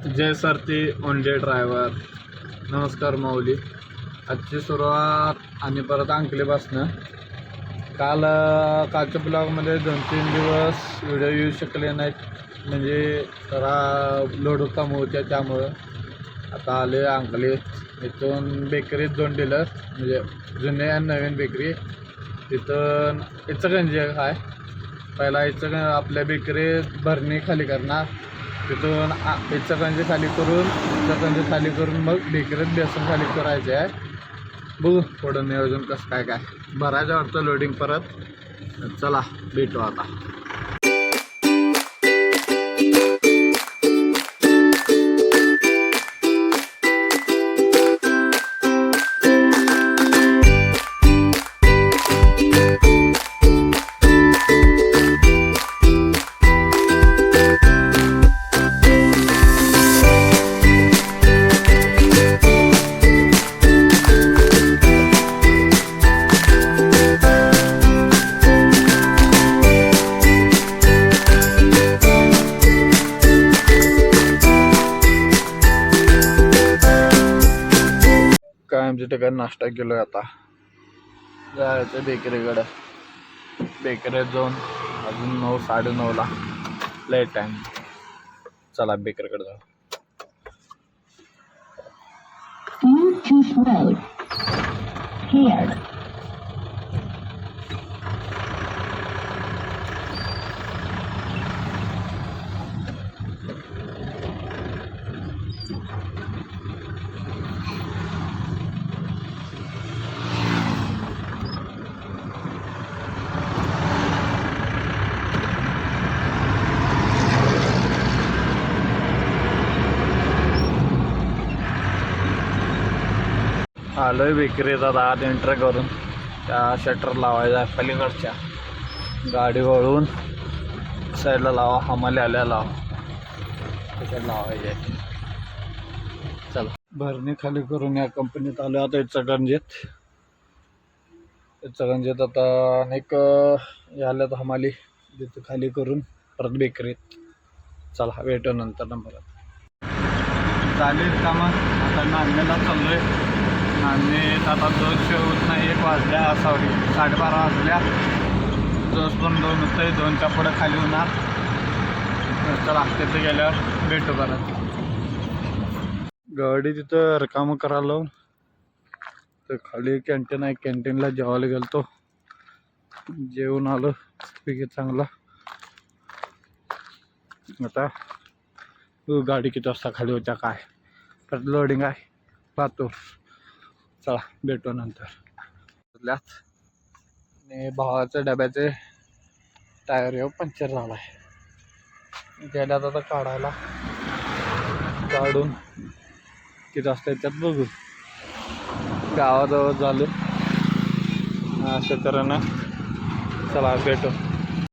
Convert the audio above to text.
जय सरती ओनडे driver. नमस्कार माऊली. आजची सुरुवात आणि परत अंकलीपासनं. कालच्या ब्लॉगमध्ये 2-3 दिवस व्हिडिओ येऊ शकले नाहीत, म्हणजे जरा लोड काम होत्या, त्यामुळं आता आले अंकली. इथून बेकरीत 2 डीलर, म्हणजे जुने आणि नवीन बेकरी. तिथून इचलकरंजी आहे. पहिला आपल्या बेकरीत भरणी खाली करणार, तिथून इचलकरंजी खाली करून मग बेकरीत बेसन खाली करायचे आहे. बघू थोडं नियोजन कसं काय भरायचं वाटतं लोडिंग परत. चला भेटू आता. काय आमच्या ठिकाणी नाश्ता केलोय. आता जायचं बेकरीकडं. बेकरीत जाऊन अजून 9-9:30ला लेट टाइम. चला बेकरीकडे जाऊ. आलोय बेकरीत. आता आत एंटर करून त्या शटर लावायचा पलीकडच्या. गाडी वळून साईडला लावा, हमाले आल्या लावा, तिकडे लावायचे. चला भरणी खाली करून या कंपनीत आलो आता. इचलकरंजीत आता अनेक आल्यात हमाली, तिथं खाली करून परत बेकरीत. चला भेटू नंतर परत. चालेल कामं. आता नांदेडला चाललोय. नांदेड आता 2 होत नाही, 1 वाजल्या, 12:30 वाजल्या. 2 पण 2 होतंय. 2च्या पुढे खाली होणार. चला तिथे गेल्यावर भेटू परत. गाडी तिथं रिकामं करायला तर खाली कॅन्टीन आहे. कॅन्टीनला जेवायला गेलतो, जेवून आलो पैकी चांगला. आता गाडी किती वाजता खाली होत्या काय परत लोडिंग आहे पाहतो. चला भेटू नंतर. आणि भावाच्या डब्याचे टायर पंक्चर झाला आहे. गेल्यात आता काढायला. काढून किती वाजता त्यात बघू. गावाजवळ झालं अशा तऱ्हेनं. चला भेटू.